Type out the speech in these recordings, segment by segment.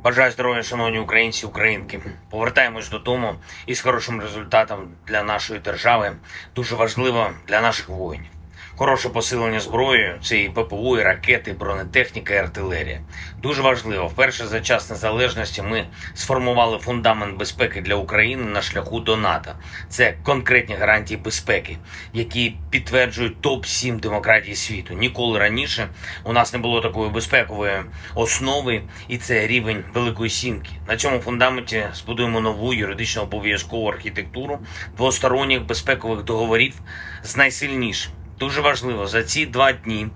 Бажаю здоров'я, шановні українці, українки. Повертаємось додому із хорошим результатом для нашої держави. Дуже важливо для наших воїнів. Хороше посилення зброєю – це і ППО, і ракети, і бронетехніка, і артилерія. Дуже важливо. Вперше за час незалежності ми сформували фундамент безпеки для України на шляху до НАТО. Це конкретні гарантії безпеки, які підтверджують топ-7 демократій світу. Ніколи раніше у нас не було такої безпекової основи, і це рівень Великої Сімки. На цьому фундаменті збудуємо нову юридично обов'язкову архітектуру двосторонніх безпекових договорів з найсильнішим. Дуже важливо, за ці 2 дні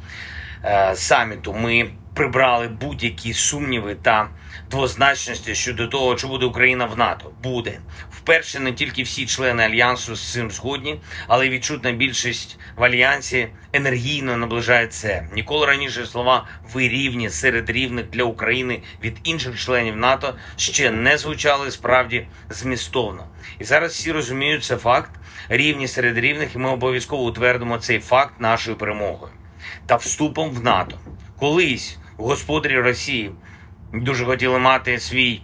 саміту ми прибрали будь-які сумніви та двозначності щодо того, чи буде Україна в НАТО. Буде. Вперше не тільки всі члени Альянсу з цим згодні, але й відчутна більшість в Альянсі енергійно наближає це. Ніколи раніше слова «ви рівні серед рівних для України» від інших членів НАТО ще не звучали справді змістовно. І зараз всі розуміють, це факт. Рівні серед рівних, і ми обов'язково утвердимо цей факт нашою перемогою та вступом в НАТО. Колись господарі Росії дуже хотіли мати свій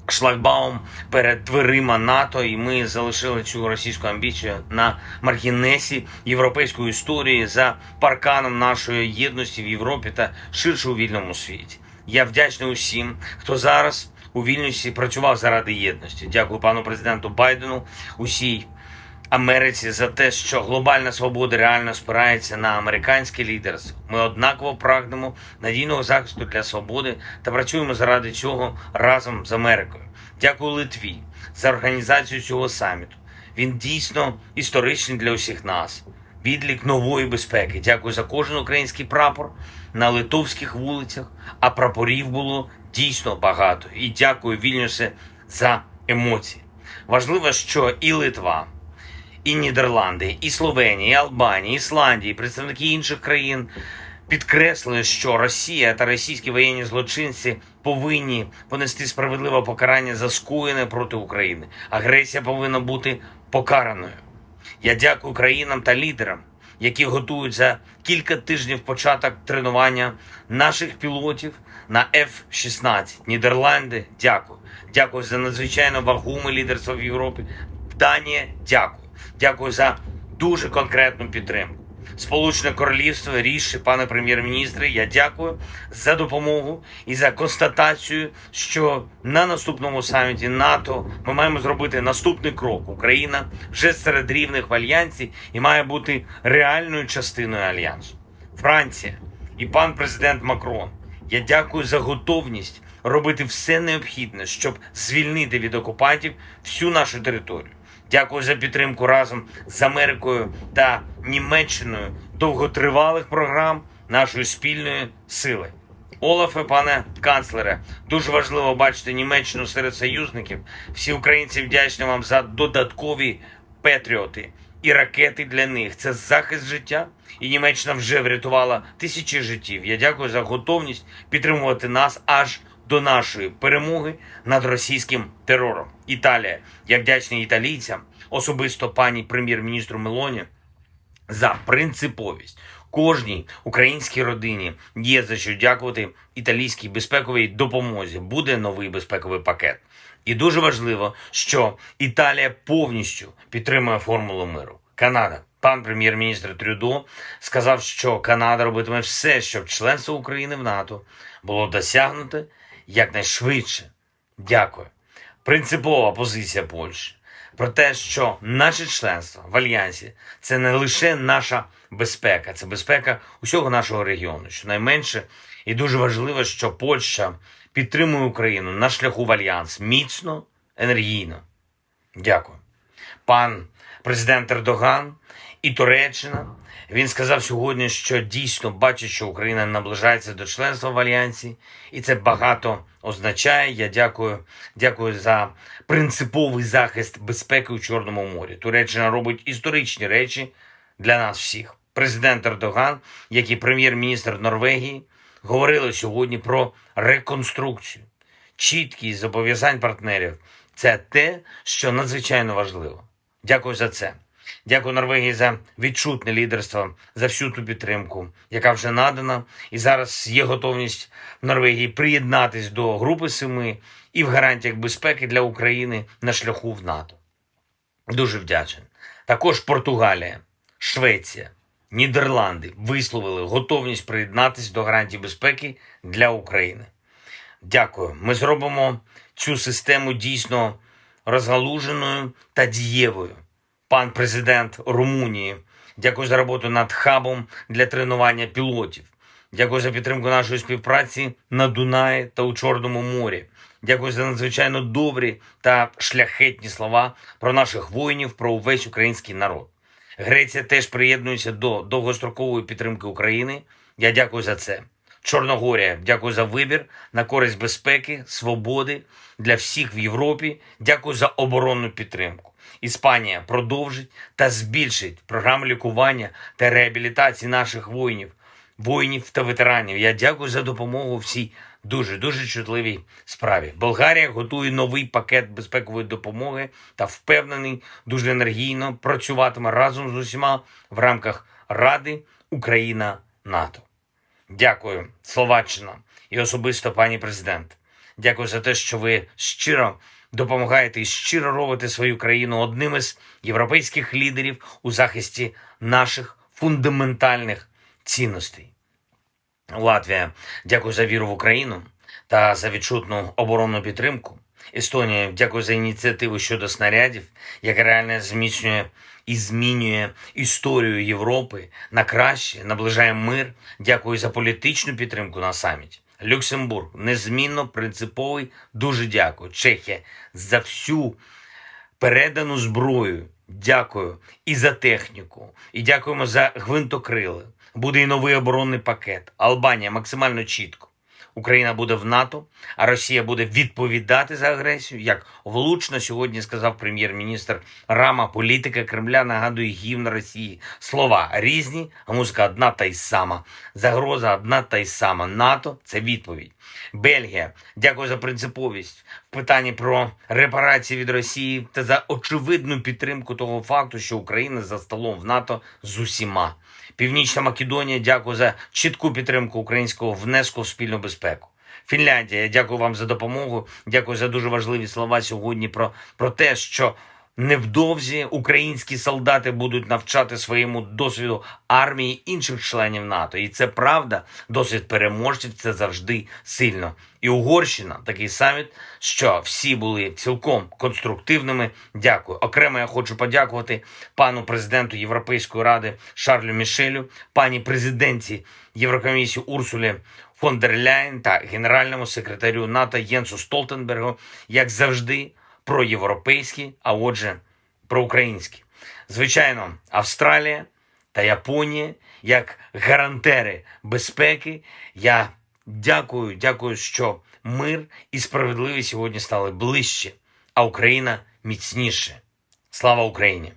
шлагбаум перед дверима НАТО, і ми залишили цю російську амбіцію на маргінесі європейської історії за парканом нашої єдності в Європі та ширше у вільному світі. Я вдячний усім, хто зараз у Вільнюсі працював заради єдності. Дякую пану президенту Байдену, усій Америці за те, що глобальна свобода реально спирається на американське лідерство. Ми однаково прагнемо надійного захисту для свободи та працюємо заради цього разом з Америкою. Дякую Литві за організацію цього саміту. Він дійсно історичний для усіх нас. Відлік нової безпеки. Дякую за кожен український прапор на литовських вулицях, а прапорів було дійсно багато. І дякую Вільнюсе за емоції. Важливо, що і Литва, і Нідерланди, і Словенія, і Албанія, і Ісландія, і представники інших країн підкреслили, що Росія та російські воєнні злочинці повинні понести справедливе покарання за скоєне проти України. Агресія повинна бути покараною. Я дякую країнам та лідерам, які готують за кілька тижнів початок тренування наших пілотів на F-16. Нідерланди, дякую. Дякую за надзвичайно вагоме лідерство в Європі. Данія, дякую. Дякую за дуже конкретну підтримку. Сполучене Королівство, Ріші, пане прем'єр-міністре, я дякую за допомогу і за констатацію, що на наступному саміті НАТО ми маємо зробити наступний крок. Україна вже серед рівних в Альянсі і має бути реальною частиною Альянсу. Франція і пан президент Макрон, я дякую за готовність робити все необхідне, щоб звільнити від окупантів всю нашу територію. Дякую за підтримку разом з Америкою та Німеччиною довготривалих програм нашої спільної сили. Олафе, пане канцлере, дуже важливо бачити Німеччину серед союзників. Всі українці вдячні вам за додаткові патріоти і ракети для них. Це захист життя, і Німеччина вже врятувала тисячі життів. Я дякую за готовність підтримувати нас аж до нашої перемоги над російським терором. Італія. Я вдячний італійцям, особисто пані прем'єр-міністру Мелоні, за принциповість. Кожній українській родині є за що дякувати італійській безпековій допомозі. Буде новий безпековий пакет. І дуже важливо, що Італія повністю підтримує формулу миру. Канада. Пан прем'єр-міністр Трюдо сказав, що Канада робитиме все, щоб членство України в НАТО було досягнуте якнайшвидше. Дякую. Принципова позиція Польщі про те, що наше членство в Альянсі – це не лише наша безпека, це безпека усього нашого регіону. Щонайменше, і дуже важливо, що Польща підтримує Україну на шляху в Альянс міцно, енергійно. Дякую. Пан президент Ердоган і Туреччина, він сказав сьогодні, що дійсно бачить, що Україна наближається до членства в Альянсі, і це багато означає. Я дякую за принциповий захист безпеки у Чорному морі. Туреччина робить історичні речі для нас всіх. Президент Ердоган, як і прем'єр-міністр Норвегії, говорили сьогодні про реконструкцію. Чіткість зобов'язань партнерів – це те, що надзвичайно важливо. Дякую за це. Дякую Норвегії за відчутне лідерство, за всю ту підтримку, яка вже надана. І зараз є готовність в Норвегії приєднатись до Групи Семи і в гарантіях безпеки для України на шляху в НАТО. Дуже вдячний. Також Португалія, Швеція, Нідерланди висловили готовність приєднатись до гарантій безпеки для України. Дякую. Ми зробимо цю систему дійсно розгалуженою та дієвою. Пан президент Румунії, дякую за роботу над хабом для тренування пілотів. Дякую за підтримку нашої співпраці на Дунаї та у Чорному морі. Дякую за надзвичайно добрі та шляхетні слова про наших воїнів, про увесь український народ. Греція теж приєднується до довгострокової підтримки України. Я дякую за це. Чорногорія, дякую за вибір на користь безпеки, свободи для всіх в Європі. Дякую за оборонну підтримку. Іспанія продовжить та збільшить програму лікування та реабілітації наших воїнів та ветеранів. Я дякую за допомогу в цій дуже чутливій справі. Болгарія готує новий пакет безпекової допомоги та впевнений, дуже енергійно працюватиме разом з усіма в рамках Ради Україна-НАТО. Дякую, Словаччина і особисто пані президент. Дякую за те, що ви щиро допомагаєте і щиро робите свою країну одним із європейських лідерів у захисті наших фундаментальних цінностей. Латвія, дякую за віру в Україну та за відчутну оборонну підтримку. Естонія, дякую за ініціативу щодо снарядів, яка реально зміцнює і змінює історію Європи на краще, наближає мир. Дякую за політичну підтримку на саміті. Люксембург, незмінно принциповий, дуже дякую. Чехія, за всю передану зброю, дякую і за техніку, і дякуємо за гвинтокрили. Буде і новий оборонний пакет. Албанія максимально чітко. Україна буде в НАТО, а Росія буде відповідати за агресію. Як влучно сьогодні сказав прем'єр-міністр Рама, політика Кремля нагадує гімн Росії. Слова різні, а музика одна та й сама. Загроза одна та й сама. НАТО – це відповідь. Бельгія, дякую за принциповість в питанні про репарації від Росії та за очевидну підтримку того факту, що Україна за столом в НАТО з усіма. Північна Македонія, дякую за чітку підтримку українського внеску в спільну безпеку. Фінляндія, дякую вам за допомогу, дякую за дуже важливі слова сьогодні про те, що невдовзі українські солдати будуть навчати своєму досвіду армії інших членів НАТО. І це правда, досвід переможців – це завжди сильно. І Угорщина, такий саміт, що всі були цілком конструктивними. Дякую. Окремо я хочу подякувати пану президенту Європейської ради Шарлю Мішелю, пані президентці Єврокомісії Урсулі фон дер Ляєн та генеральному секретарю НАТО Єнсу Столтенбергу, як завжди, проєвропейські, а отже, проукраїнські. Звичайно, Австралія та Японія, як гарантери безпеки, я дякую, що мир і справедливість сьогодні стали ближче, а Україна міцніше. Слава Україні!